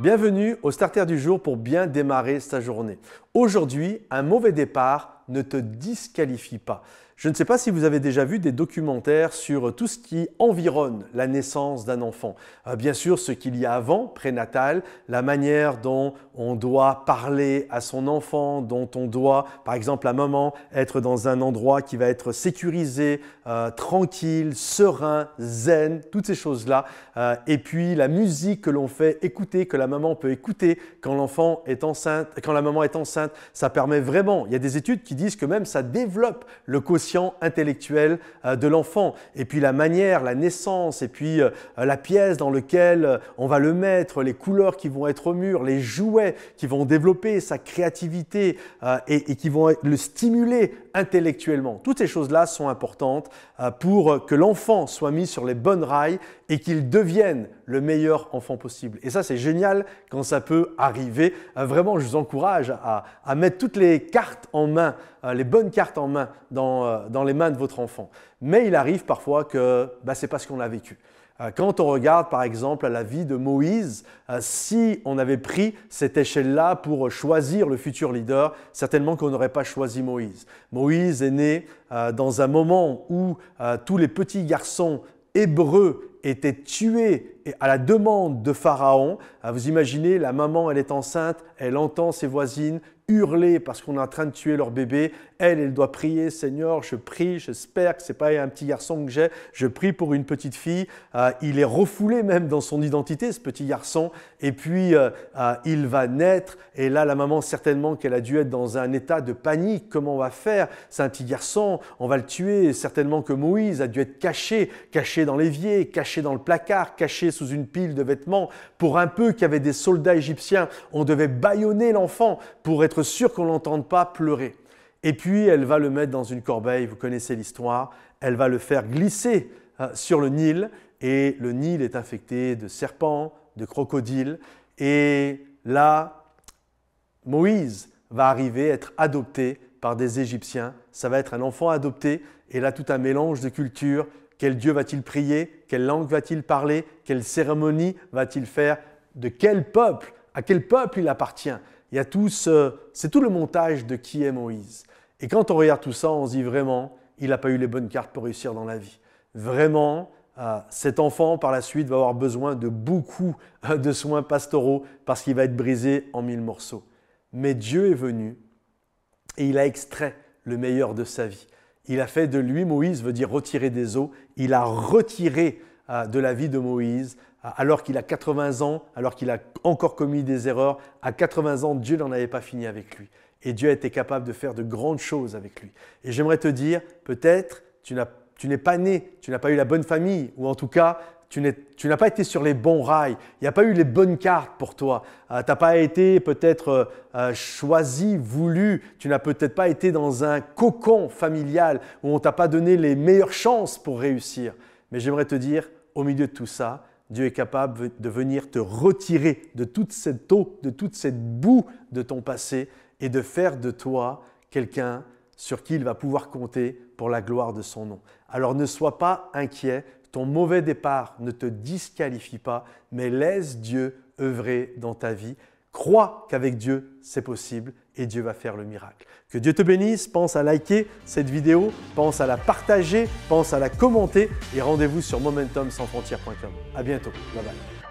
Bienvenue au Starter du jour pour bien démarrer sa journée. Aujourd'hui, un mauvais départ ne te disqualifie pas. Je ne sais pas si vous avez déjà vu des documentaires sur tout ce qui environne la naissance d'un enfant. Bien sûr, ce qu'il y a avant, prénatal, la manière dont on doit parler à son enfant, dont on doit, par exemple, la maman, être dans un endroit qui va être sécurisé, tranquille, serein, zen, toutes ces choses-là. Et puis la musique que l'on fait écouter, que la maman peut écouter quand l'enfant est enceinte, quand la maman est enceinte, ça permet vraiment, il y a des études qui disent que même ça développe le quotient intellectuel de l'enfant. Et puis la manière, la naissance, et puis la pièce dans laquelle on va le mettre, les couleurs qui vont être au mur, les jouets qui vont développer sa créativité et qui vont le stimuler intellectuellement. Toutes ces choses-là sont importantes pour que l'enfant soit mis sur les bonnes rails et qu'il devienne le meilleur enfant possible. Et ça, c'est génial quand ça peut arriver. Vraiment, je vous encourage à mettre toutes les cartes en main, les bonnes cartes en main dans les mains de votre enfant. Mais il arrive parfois que ce n'est pas ce qu'on a vécu. Quand on regarde par exemple la vie de Moïse, si on avait pris cette échelle-là pour choisir le futur leader, certainement qu'on n'aurait pas choisi Moïse. Moïse est né dans un moment où tous les petits garçons hébreux étaient tués à la demande de Pharaon. Vous imaginez, la maman, elle est enceinte, elle entend ses voisines hurler parce qu'on est en train de tuer leur bébé. Elle doit prier, Seigneur, je prie, j'espère que ce n'est pas un petit garçon que j'ai, je prie pour une petite fille. Il est refoulé même dans son identité, ce petit garçon, et puis il va naître, et là la maman certainement qu'elle a dû être dans un état de panique. Comment on va faire? C'est un petit garçon, on va le tuer. Et certainement que Moïse a dû être caché dans l'évier, caché dans le placard, caché sous une pile de vêtements. Pour un peu qu'il y avait des soldats égyptiens, on devait bâillonner l'enfant pour être sûr qu'on ne l'entende pas pleurer. Et puis, elle va le mettre dans une corbeille, vous connaissez l'histoire, elle va le faire glisser sur le Nil, et le Nil est infecté de serpents, de crocodiles, et là, Moïse va arriver à être adopté par des Égyptiens. Ça va être un enfant adopté, et là, tout un mélange de cultures. Quel Dieu va-t-il prier? Quelle langue va-t-il parler? Quelle cérémonie va-t-il faire? De quel peuple? À quel peuple il appartient? Il y a c'est tout le montage de qui est Moïse. Et quand on regarde tout ça, on se dit vraiment, il n'a pas eu les bonnes cartes pour réussir dans la vie. Vraiment, cet enfant, par la suite, va avoir besoin de beaucoup de soins pastoraux parce qu'il va être brisé en 1000 morceaux. Mais Dieu est venu et il a extrait le meilleur de sa vie. Il a fait de lui, Moïse veut dire retirer des eaux, il a retiré de la vie de Moïse alors qu'il a 80 ans, alors qu'il a encore commis des erreurs. À 80 ans, Dieu n'en avait pas fini avec lui. Et Dieu a été capable de faire de grandes choses avec lui. Et j'aimerais te dire, peut-être, tu n'es pas né, tu n'as pas eu la bonne famille, ou en tout cas, tu n'as pas été sur les bons rails. Il n'y a pas eu les bonnes cartes pour toi. Tu n'as pas été peut-être choisi, voulu. Tu n'as peut-être pas été dans un cocon familial où on ne t'a pas donné les meilleures chances pour réussir. Mais j'aimerais te dire, au milieu de tout ça, Dieu est capable de venir te retirer de toute cette eau, de toute cette boue de ton passé et de faire de toi quelqu'un sur qui il va pouvoir compter pour la gloire de son nom. Alors ne sois pas inquiet, ton mauvais départ ne te disqualifie pas, mais laisse Dieu œuvrer dans ta vie. Crois qu'avec Dieu, c'est possible et Dieu va faire le miracle. Que Dieu te bénisse, pense à liker cette vidéo, pense à la partager, pense à la commenter et rendez-vous sur momentumsansfrontières.com. À bientôt, bye bye.